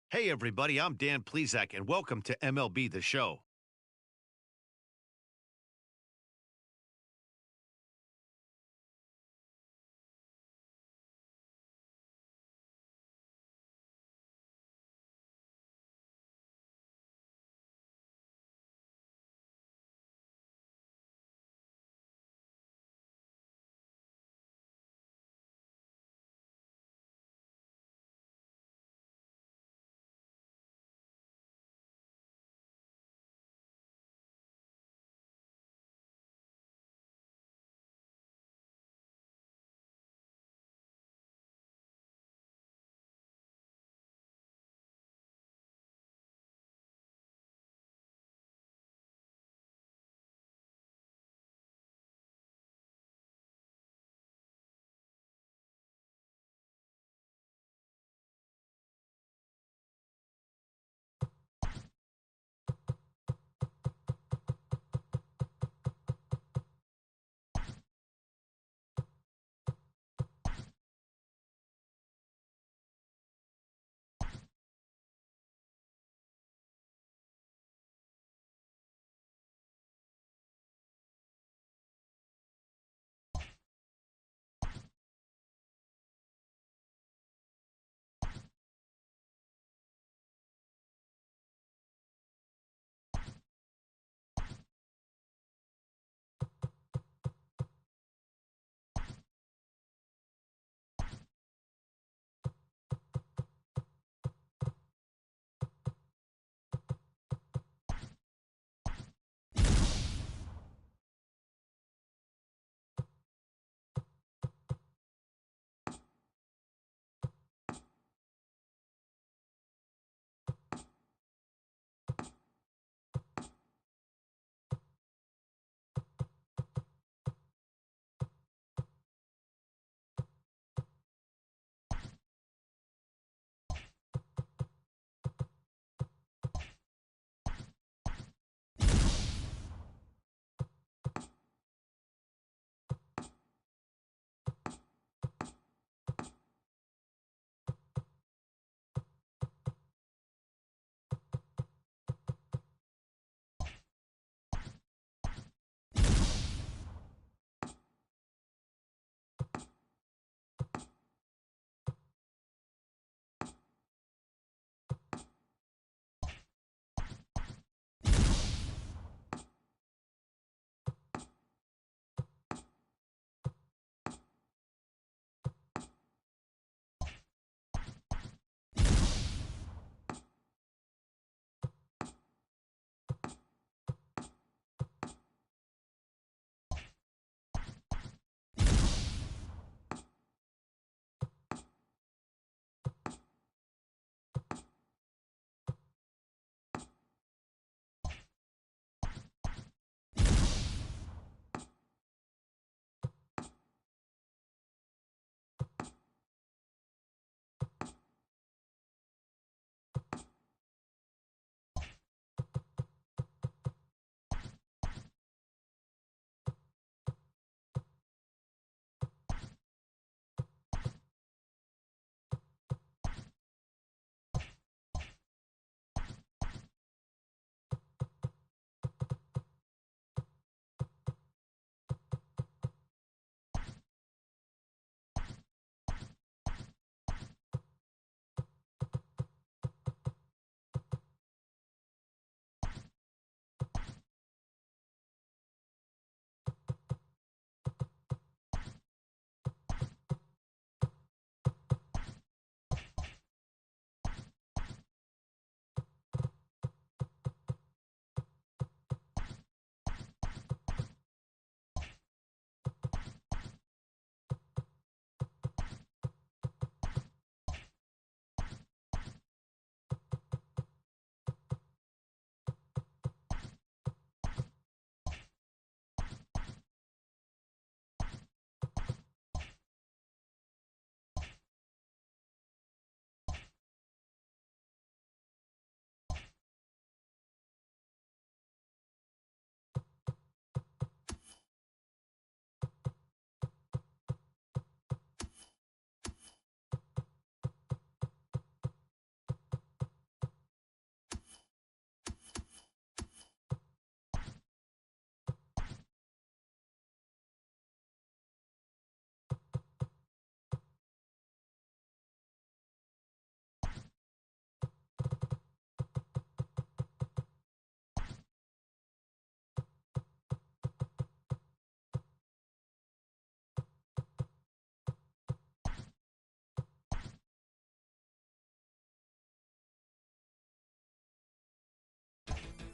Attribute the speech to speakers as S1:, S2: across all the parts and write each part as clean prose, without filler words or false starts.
S1: Hey, everybody, I'm Dan Plezak, and welcome to MLB The Show.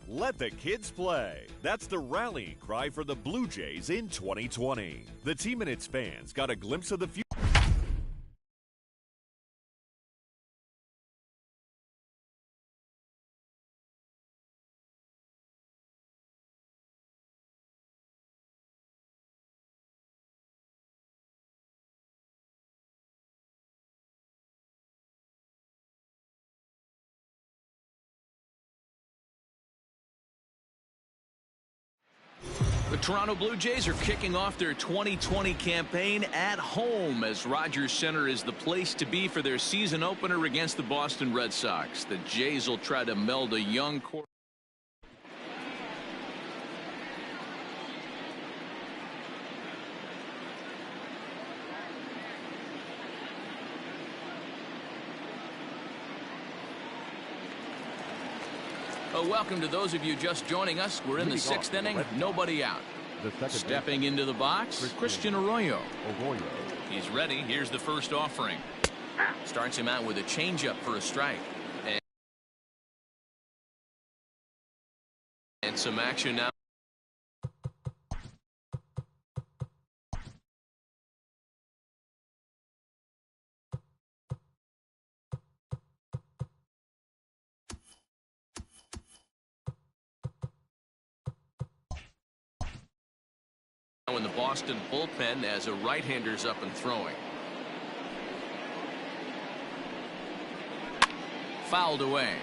S2: Let the kids play. That's the rallying cry for the Blue Jays in 2020. The team and its fans got a glimpse of the future.
S3: The Toronto Blue Jays are kicking off their 2020 campaign at home as Rogers Center is the place to be for their season opener against the Boston Red Sox. The Jays will try to meld a young core. Welcome to those of you just joining us. We're in the sixth inning, nobody out. Stepping into the box, Christian Arroyo. He's ready. Here's the first offering. Starts him out with a changeup for a strike. And some action now. In the Boston bullpen as a right-hander's up and throwing. Fouled away.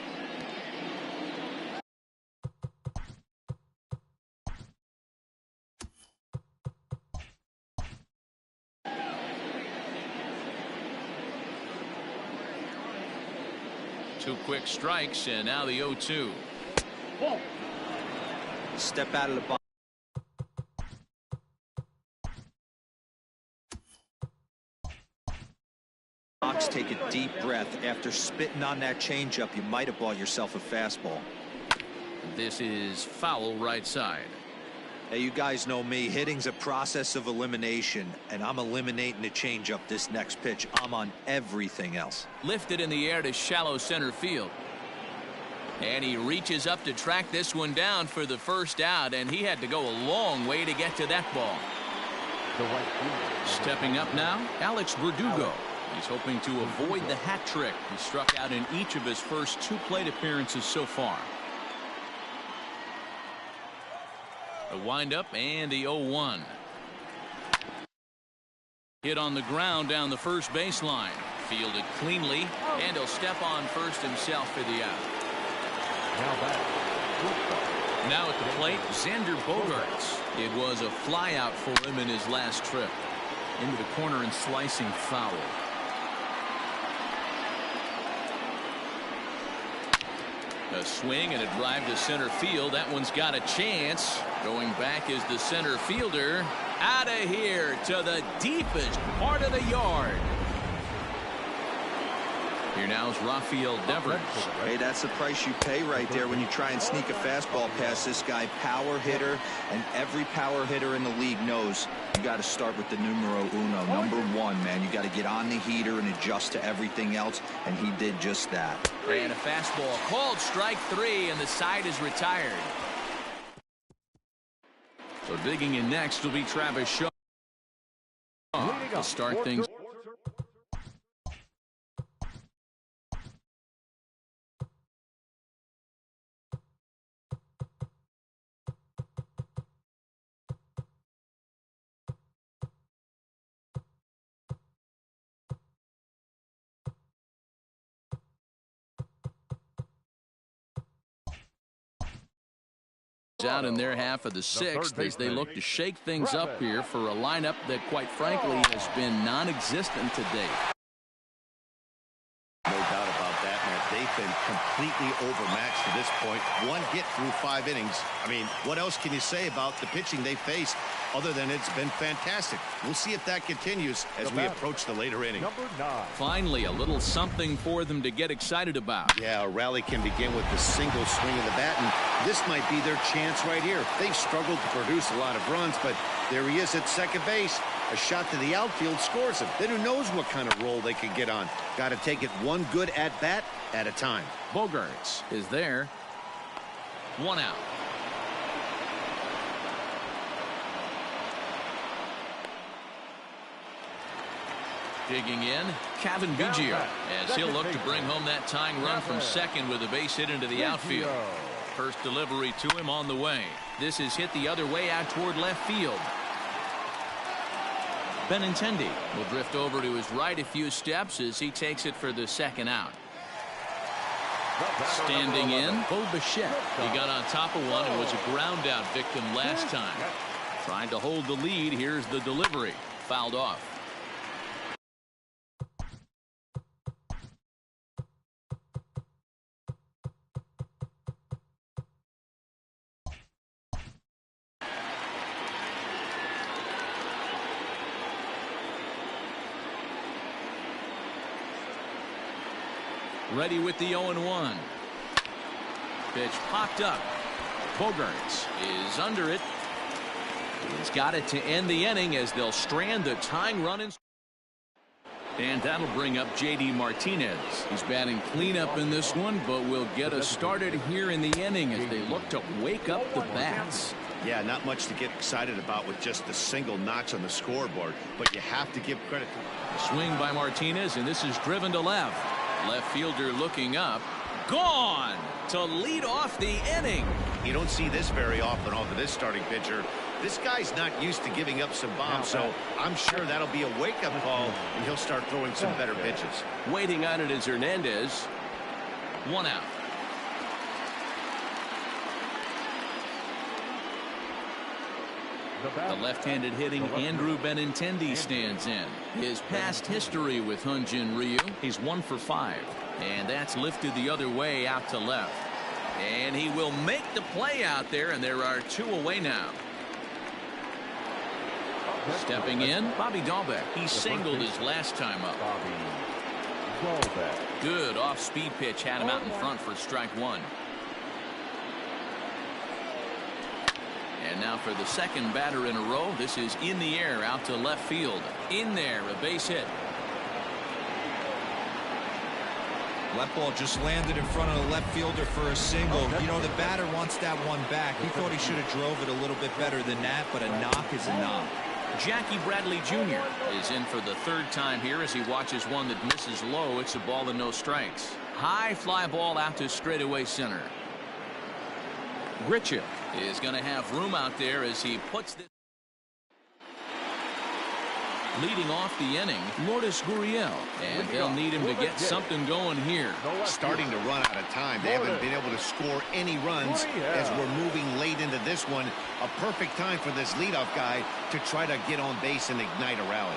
S3: Two quick strikes and now the 0-2.
S4: Step out of the box. Take a deep breath. After spitting on that changeup, you might have bought yourself a fastball.
S3: This is foul right side.
S4: Hey, you guys know me. Hitting's a process of elimination, and I'm eliminating the changeup this next pitch. I'm on everything else.
S3: Lifted in the air to shallow center field. And he reaches up to track this one down for the first out, and he had to go a long way to get to that ball. Stepping up now, Alex Verdugo. He's hoping to avoid the hat trick. He struck out in each of his first two plate appearances so far. A windup and the 0-1. Hit on the ground down the first baseline. Fielded cleanly, and he'll step on first himself for the out. Now at the plate, Xander Bogaerts. It was a fly out for him in his last trip. Into the corner and slicing foul. A swing and a drive to center field. That one's got a chance. Going back is the center fielder. Out of here to the deepest part of the yard. Here now is Rafael Devers.
S4: Hey, that's the price you pay right there when you try and sneak a fastball past this guy. Power hitter, and every power hitter in the league knows you got to start with the numero uno, number one, man. You got to get on the heater and adjust to everything else, and he did just that.
S3: And a fastball called strike three, and the side is retired. So digging in next will be Travis Shaw to start things. Out in their half of the sixth as they look to shake things up here for a lineup that quite frankly has been non-existent to date.
S1: No doubt about that, man. They've been completely overmatched to this point. One hit through 5 innings. I mean, what else can you say about the pitching they faced other than it's been fantastic? We'll see if that continues as we approach the later innings.
S3: Finally, a little something for them to get excited about.
S1: Yeah, a rally can begin with the single swing of the bat, and this might be their chance right here. They've struggled to produce a lot of runs, but there he is at second base. A shot to the outfield scores him. Then who knows what kind of role they could get on. Got to take it one good at-bat at a time.
S3: Bogaerts is there. 1 out. Digging in, Cavan Biggio, as he'll look to bring home that tying run from second with a base hit into the outfield. First delivery to him on the way. This is hit the other way out toward left field. Benintendi will drift over to his right a few steps as he takes it for the second out. Standing in, Bo Bichette. He got on top of one and was a ground out victim last time. Trying to hold the lead. Here's the delivery. Fouled off. Ready with the 0-1. Pitch popped up. Bogaerts is under it. He's got it to end the inning as they'll strand the tying run. And that'll bring up J.D. Martinez. He's batting cleanup in this one, but will get us started here in the inning as they look to wake up the bats.
S1: Yeah, not much to get excited about with just a single notch on the scoreboard, but you have to give credit to him.
S3: Swing by Martinez, and this is driven to left. Left fielder looking up. Gone to lead off the inning.
S1: You don't see this very often off of this starting pitcher. This guy's not used to giving up some bombs, so I'm sure that'll be a wake-up call, and he'll start throwing some better pitches.
S3: Waiting on it is Hernandez. 1 out. The left-handed hitting Andrew Benintendi stands in. His past history with Hyun-Jin Ryu, he's 1 for 5. And that's lifted the other way out to left. And he will make the play out there, and there are 2 away now. Stepping in, Bobby Dalbec. He singled his last time up. Good off-speed pitch had him out in front for strike 1. And now for the second batter in a row. This is in the air out to left field. In there, a base hit.
S4: That ball just landed in front of the left fielder for a single. You know, the batter wants that one back. He thought he should have drove it a little bit better than that, but a knock is a knock.
S3: Jackie Bradley Jr. is in for the 3rd time here as he watches one that misses low. It's a ball and no strikes. High fly ball out to straightaway center. Grichuk is going to have room out there as he puts this. Leading off the inning, Lourdes Gurriel, and they'll need him to get something going here.
S1: Starting to run out of time. They haven't been able to score any runs as we're moving late into this one. A perfect time for this leadoff guy to try to get on base and ignite a rally.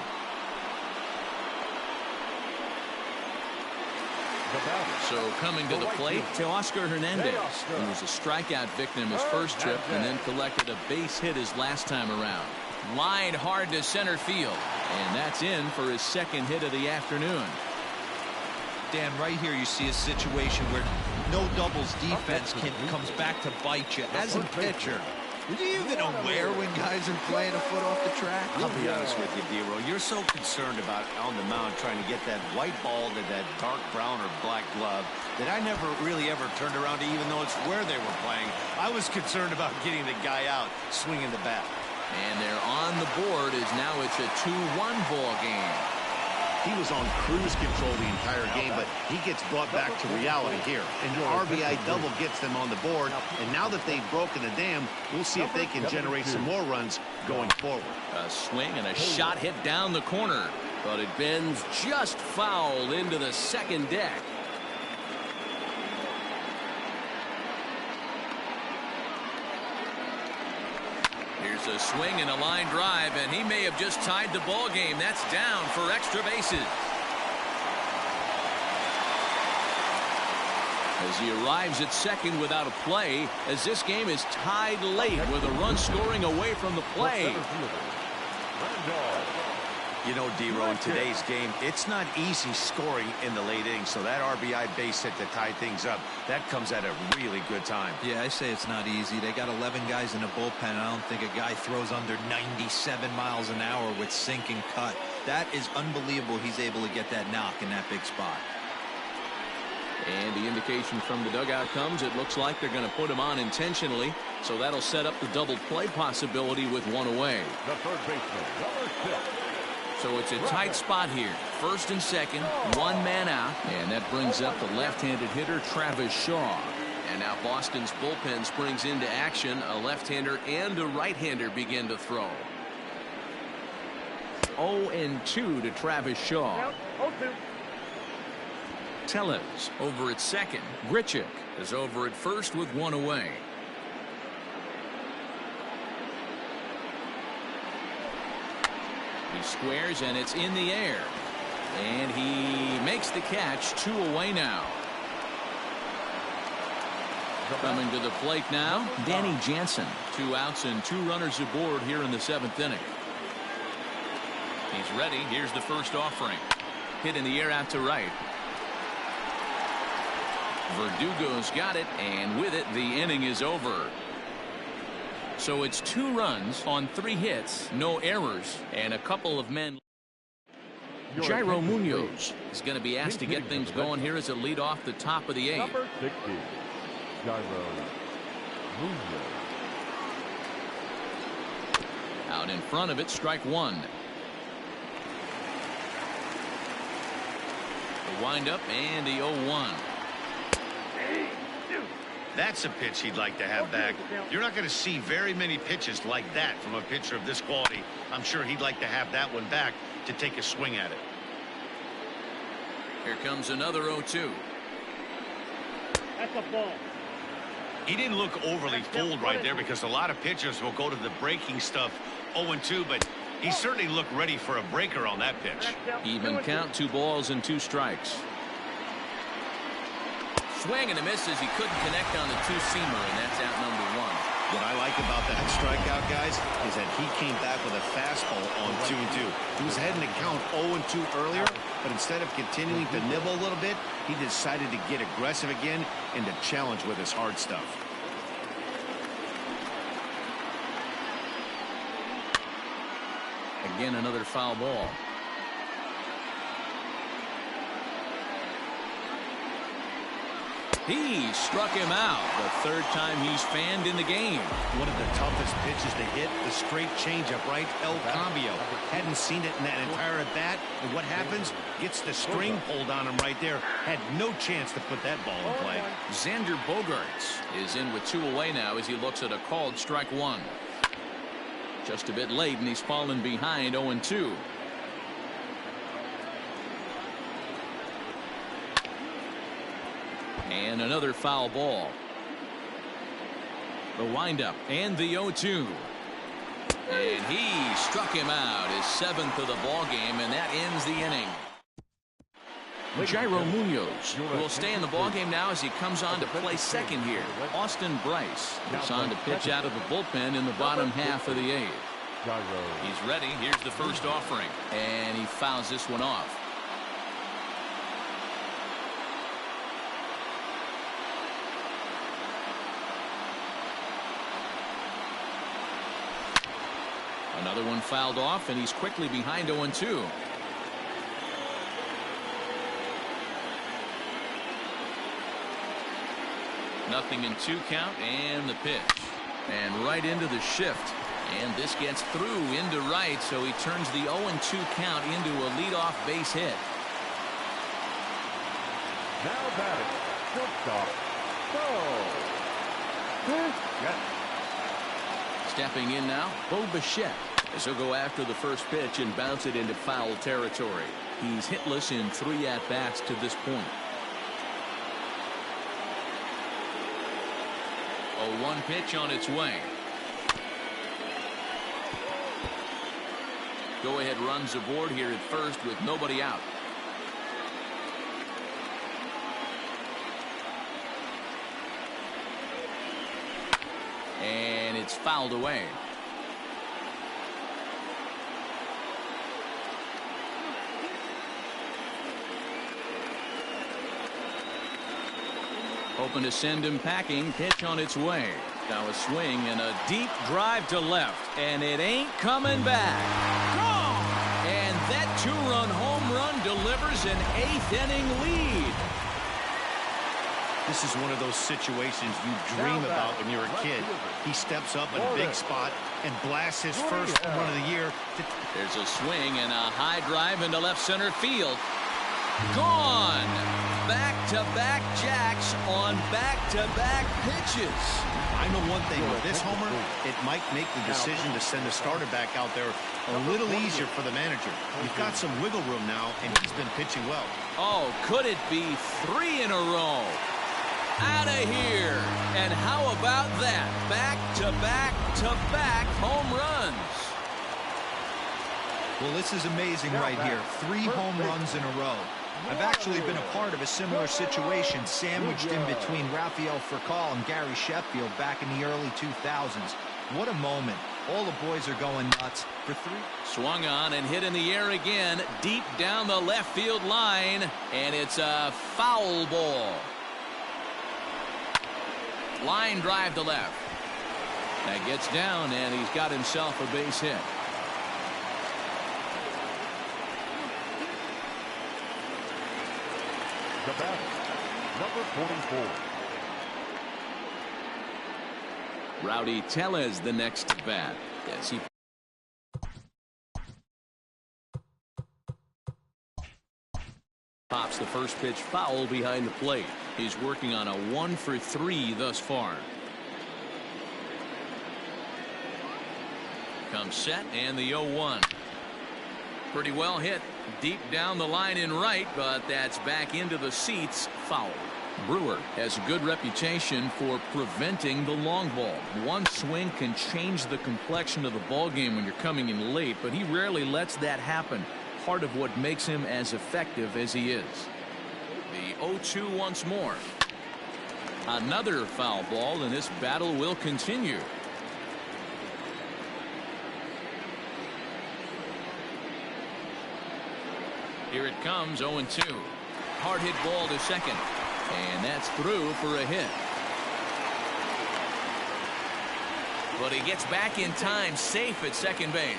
S3: So coming to the plate, Teoscar Hernandez, who was a strikeout victim his first trip and then collected a base hit his last time around. Lined hard to center field, and that's in for his 2nd hit of the afternoon.
S4: Dan, right here you see a situation where no doubles defense comes back to bite you. As a pitcher, are you even aware when guys are playing a foot off the track?
S1: I'll be honest with you, Dero. You're so concerned about on the mound trying to get that white ball to that dark brown or black glove that I never really ever turned around to even know it's where they were playing. I was concerned about getting the guy out swinging the bat.
S3: And they're on the board as now it's a 2-1 ball game.
S1: He was on cruise control the entire game, but he gets brought back to reality here. And the RBI double gets them on the board. And now that they've broken the dam, we'll see if they can generate some more runs going forward.
S3: A swing and a shot hit down the corner, but it bends just foul into the second deck. Here's a swing and a line drive, and he may have just tied the ball game. That's down for extra bases. As he arrives at second without a play, as this game is tied late with a run scoring away from the play.
S1: You know, Dero, in today's game, it's not easy scoring in the late innings, so that RBI base hit to tie things up, that comes at a really good time.
S4: Yeah, I say it's not easy. They got 11 guys in the bullpen. I don't think a guy throws under 97 miles an hour with sink and cut. That is unbelievable he's able to get that knock in that big spot.
S3: And the indication from the dugout comes, it looks like they're going to put him on intentionally. So that'll set up the double play possibility with one away.
S2: The third baseman, number 6.
S3: So it's a tight spot here. First and second, one man out. And that brings up the left-handed hitter, Travis Shaw. And now Boston's bullpen springs into action. A left-hander and a right-hander begin to throw. 0-2 to Travis Shaw. Tellez over at second. Grichuk is over at first with one away. He squares and it's in the air. And he makes the catch. 2 away now. Coming to the plate now, Danny Jansen. 2 outs and 2 runners aboard here in the 7th inning. He's ready. Here's the first offering. Hit in the air out to right. Verdugo's got it, and with it, the inning is over. So it's 2 runs on 3 hits, no errors, and a couple of men. Jairo Munoz is going to be asked to get things going here as a lead off the top of the 8th.
S2: Number 60, Jairo Munoz.
S3: Out in front of it, strike 1. The windup and the 0-1.
S1: That's a pitch he'd like to have back. You're not going to see very many pitches like that from a pitcher of this quality. I'm sure he'd like to have that one back to take a swing at it.
S3: Here comes another 0-2.
S5: That's a ball.
S1: He didn't look overly fooled right there because a lot of pitchers will go to the breaking stuff 0-2, but he certainly looked ready for a breaker on that pitch.
S3: Even count, 2 balls and 2 strikes. Swing and a miss as he couldn't connect on the 2-seamer, and that's out number 1.
S1: What I like about that strikeout, guys, is that he came back with a fastball on 2-2. He was heading to count 0-2 earlier, but instead of continuing to nibble a little bit, he decided to get aggressive again and to challenge with his hard stuff.
S3: Again, another foul ball. He struck him out. The 3rd time he's fanned in the game.
S1: One of the toughest pitches to hit, the straight changeup, right? El Cambio. Hadn't seen it in that entire at bat. And what happens? Gets the string pulled on him right there. Had no chance to put that ball in play.
S3: Xander Bogaerts is in with 2 away now as he looks at a called strike 1. Just a bit late, and he's fallen behind 0-2. And another foul ball. The windup and the 0-2. And he struck him out, his 7th of the ball game, and that ends the inning. Jairo Munoz will stay in the ball game now as he comes on to play second here. Austin Bryce is on to pitch out of the bullpen in the bottom half of the 8th. He's ready. Here's the first offering, and he fouls this one off. Another one fouled off, and he's quickly behind 0-2. Nothing in 2 count, and the pitch. And right into the shift. And this gets through into right, so he turns the 0-2 count into a leadoff base hit.
S2: Now batting, shortstop,
S3: Stepping in now, Bo Bichette, as he'll go after the first pitch and bounce it into foul territory. He's hitless in 3 at-bats to this point. 0-1 pitch on its way. Go-ahead runs aboard here at first with nobody out. And it's fouled away. Hoping to send him packing. Pitch on its way. Now a swing and a deep drive to left. And it ain't coming back. Gone! And that 2-run home run delivers an 8th inning lead.
S1: This is one of those situations you dream about when you're a kid. He steps up in a big spot and blasts his first home run of the year.
S3: There's a swing and a high drive into left center field. Gone. Back-to-back jacks on back-to-back pitches.
S1: I know one thing with this homer, it might make the decision to send the starter back out there a little easier for the manager. You've got some wiggle room now, and he's been pitching well.
S3: Oh, could it be 3 in a row? Out of here. And how about that? Back-to-back-to-back home runs.
S4: Well, this is amazing right here. 3 home runs in a row. I've actually been a part of a similar situation sandwiched in between Rafael Furcal and Gary Sheffield back in the early 2000s. What a moment. All the boys are going nuts for 3.
S3: Swung on and hit in the air again, deep down the left field line, and it's a foul ball. Line drive to left. That gets down, and he's got himself a base hit.
S2: The batter, number 44.
S3: Rowdy Tellez the next to bat. Yes, he pops the first pitch foul behind the plate. He's working on a 1 for 3 thus far. Comes set and the 0-1. Pretty well hit deep down the line in right, but that's back into the seats. Foul. Brewer has a good reputation for preventing the long ball. One swing can change the complexion of the ball game when you're coming in late, but he rarely lets that happen. Part of what makes him as effective as he is. The 0-2 once more. Another foul ball, and this battle will continue. Here it comes, 0-2. Hard hit ball to second. And that's through for a hit. But he gets back in time, safe at second base.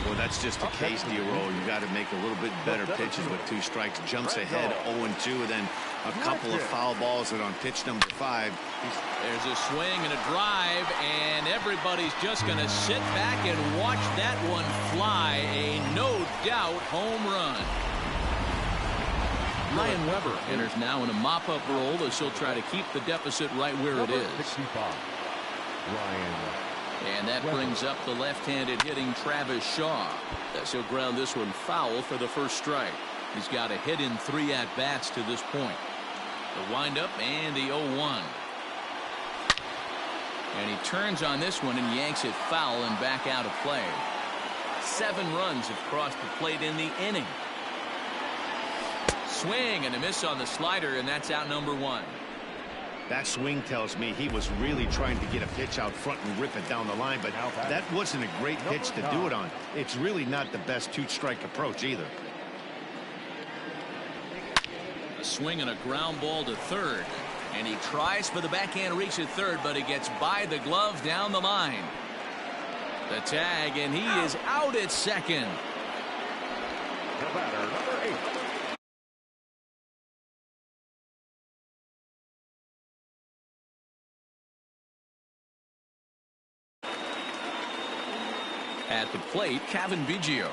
S1: Well, that's just a case, D-Roll. You got to make a little bit better pitches with 2 strikes. Jumps ahead 0-2, and then a couple of foul balls, and on pitch number 5.
S3: There's a swing and a drive, and everybody's just going to sit back and watch that one fly. A no-doubt home run. Ryan Weber enters now in a mop-up role as he'll try to keep the deficit right where it is.
S2: 65. Ryan.
S3: And that brings up the left-handed hitting Travis Shaw as he'll ground this one foul for the first strike. He's got a hit in 3 at-bats to this point. The windup and the 0-1. And he turns on this one and yanks it foul and back out of play. 7 runs have crossed the plate in the inning. Swing and a miss on the slider, and that's out number 1.
S1: That swing tells me he was really trying to get a pitch out front and rip it down the line, but that wasn't a great pitch to do it on. It's really not the best 2-strike approach either.
S3: A swing and a ground ball to third, and he tries for the backhand reach at third, but he gets by the glove down the line. The tag, and he is out at second.
S2: The batter, number 8.
S3: At the plate, Cavan Biggio.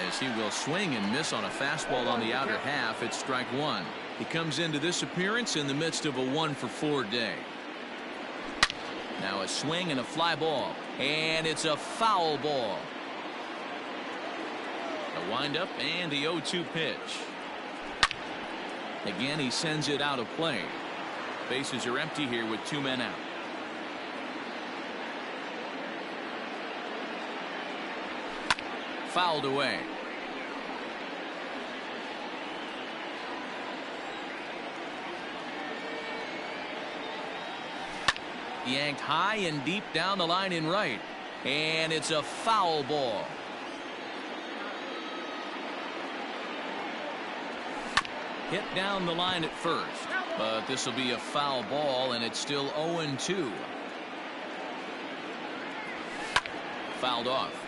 S3: As he will swing and miss on a fastball on the outer half, it's strike 1. He comes into this appearance in the midst of a 1-for-4 day. Now a swing and a fly ball, and it's a foul ball. A windup and the 0-2 pitch. Again, he sends it out of play. Bases are empty here with 2 men out. Fouled away. Yanked high and deep down the line in right, and it's a foul ball. Hit down the line at first, but this will be a foul ball, and it's still 0-2. Fouled off.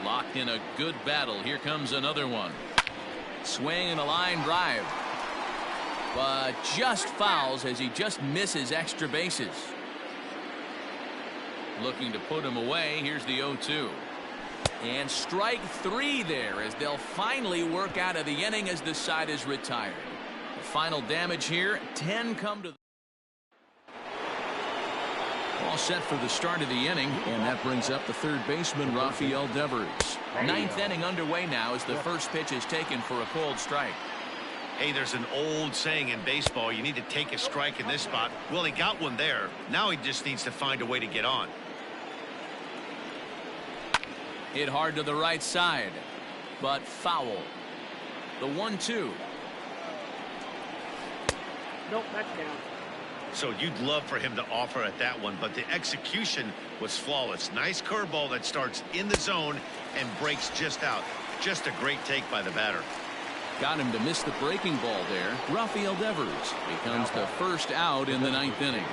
S3: Locked in a good battle. Here comes another one. Swing and a line drive. But just fouls as he just misses extra bases. Looking to put him away. Here's the 0-2. And strike 3 there as they'll finally work out of the inning as the side is retired. The final damage here, 10 come to. All set for the start of the inning, and that brings up the third baseman, Rafael Devers. Ninth inning underway now as the first pitch is taken for a cold strike.
S1: Hey, there's an old saying in baseball, you need to take a strike in this spot. Well, he got one there. Now he just needs to find a way to get on.
S3: Hit hard to the right side, but foul. The 1-2.
S5: Nope, that's down.
S1: So you'd love for him to offer at that one, but the execution was flawless. Nice curveball that starts in the zone and breaks just out. Just a great take by the batter.
S3: Got him to miss the breaking ball there. Rafael Devers becomes the first out in the ninth inning.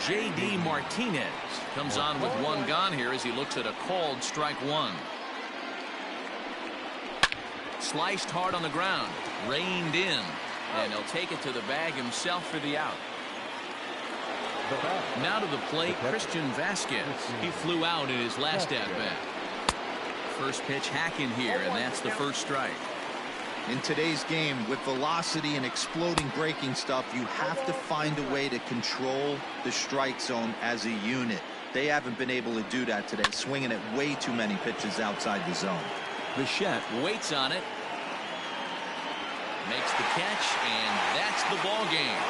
S3: J.D. Martinez comes on with one gone here as he looks at a called strike one. Sliced hard on the ground, reined in, and he'll take it to the bag himself for the out. Now to the plate, Christian Vasquez. He flew out in his last at-bat. First pitch hack in here, and that's the first strike.
S4: In today's game, with velocity and exploding breaking stuff, you have to find a way to control the strike zone as a unit. They haven't been able to do that today, swinging at way too many pitches outside the zone.
S3: Bichette waits on it. Makes the catch, and that's the ball game.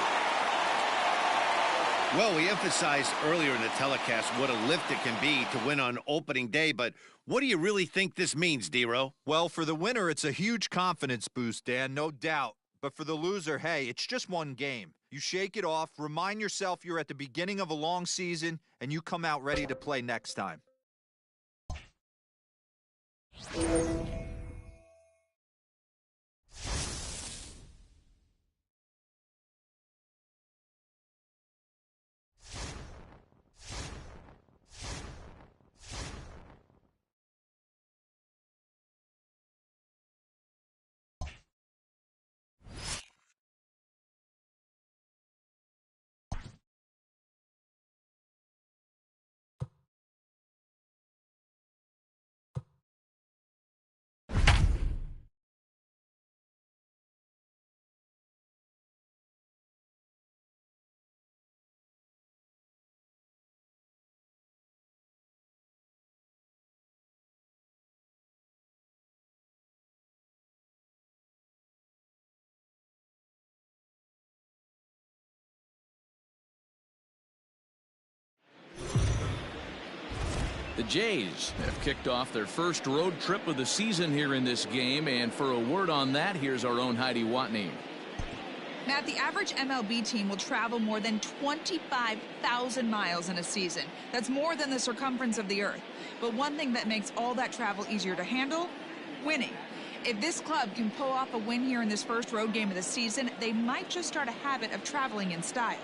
S1: Well, we emphasized earlier in the telecast what a lift it can be to win on opening day, but what do you really think this means, Dero?
S6: Well, for the winner, it's a huge confidence boost, Dan, no doubt. But for the loser, hey, it's just one game. You shake it off, remind yourself you're at the beginning of a long season, and you come out ready to play next time.
S3: The Jays have kicked off their first road trip of the season here in this game, and for a word on that, here's our own Heidi Watney.
S7: Matt, the average MLB team will travel more than 25,000 miles in a season. That's more than the circumference of the earth. But one thing that makes all that travel easier to handle, winning. If this club can pull off a win here in this first road game of the season, they might just start a habit of traveling in style.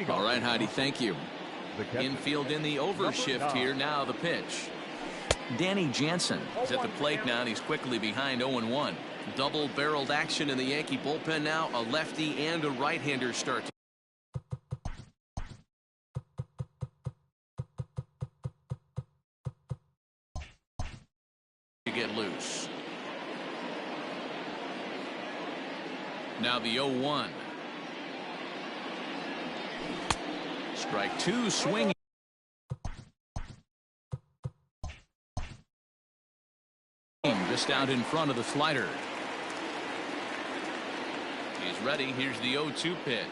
S3: All right, Heidi, thank you. Infield in the overshift here. Now the pitch. Danny Jansen is at the plate now, and he's quickly behind 0-1. Double-barreled action in the Yankee bullpen now. A lefty and a right-hander start. To get loose. Now the 0-1. Strike two, swing. Just out in front of the slider. He's ready. Here's the 0-2 pitch.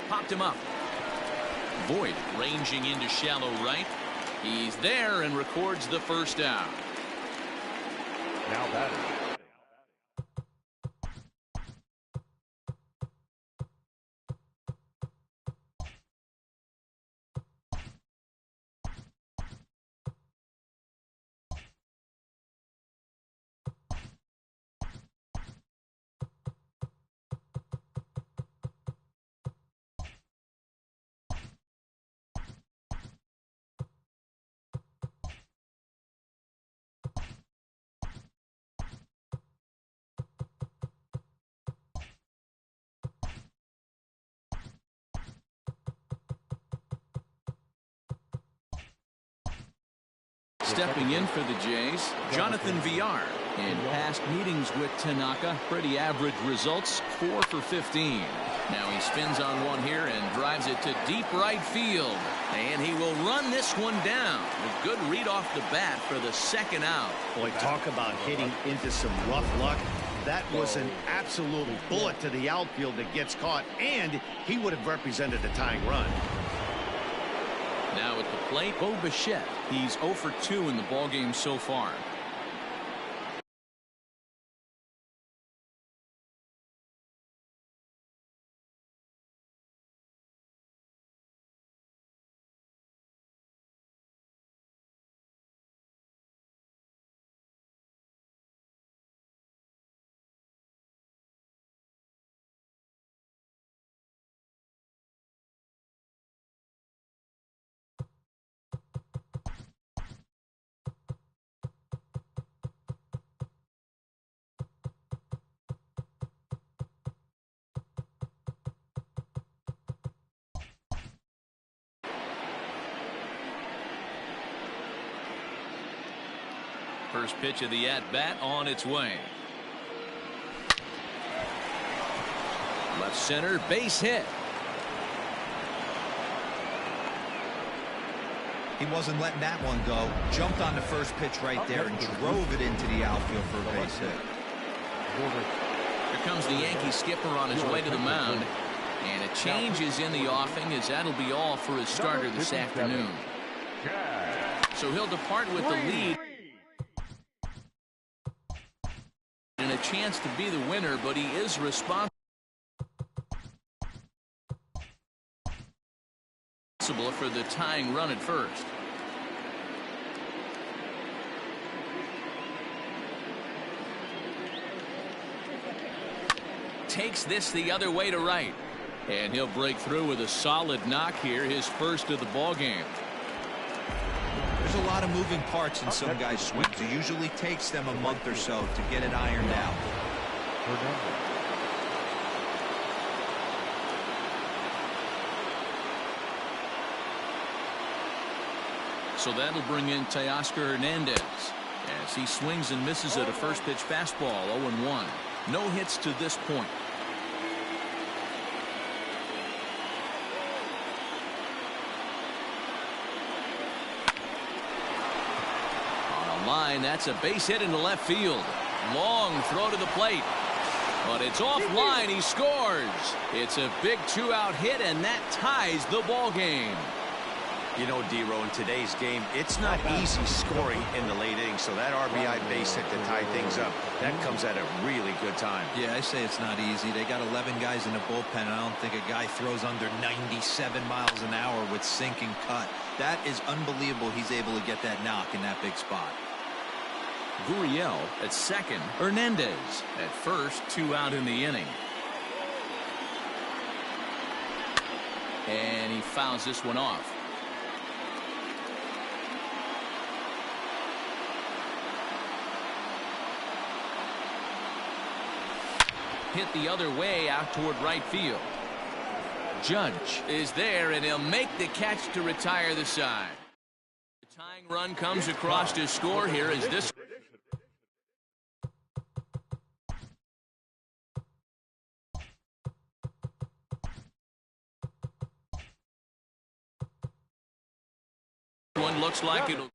S3: Popped him up. Voit ranging into shallow right. He's there and records the first out.
S5: Now batting.
S3: Stepping in for the Jays, Jonathan Villar. In past meetings with Tanaka, pretty average results, 4 for 15. Now he spins on one here and drives it to deep right field. And he will run this one down. A good read off the bat for the second out.
S1: Boy, talk about hitting into some rough luck. That was an absolute bullet to the outfield that gets caught, and he would have represented a tying run.
S3: Now at the plate, Bo Bichette. He's 0 for 2 in the ballgame so far. First pitch of the at-bat on its way. Left center, base hit.
S6: He wasn't letting that one go. Jumped on the first pitch right there and drove it into the outfield for a base hit.
S3: Here comes the Yankee skipper on his way to the mound. And a change is in the offing, as that'll be all for his starter this afternoon. So he'll depart with the lead. And a chance to be the winner, but he is responsible for the tying run at first. Takes this the other way to right. And he'll break through with a solid knock here, his first of the ball game.
S6: There's a lot of moving parts in some guys' swings. It usually takes them a month or so to get it ironed out.
S3: So that'll bring in Teoscar Hernandez as he swings and misses at a first pitch fastball. 0-1. No hits to this point. Line, that's a base hit into left field. Long throw to the plate, but it's offline. He scores. It's a big 2-out hit, and that ties the ball game.
S1: You know, D-Row, in today's game, it's not easy scoring in the late innings, so that RBI base hit to tie things up, that comes at a really good time.
S6: Yeah, I say it's not easy. They got 11 guys in the bullpen, and I don't think a guy throws under 97 miles an hour with sink and cut. That is unbelievable he's able to get that knock in that big spot.
S3: Gurriel at second. Hernandez at first. 2 out in the inning. And he fouls this one off. Hit the other way out toward right field. Judge is there, and he'll make the catch to retire the side. The tying run comes across to score here as this one looks like it'll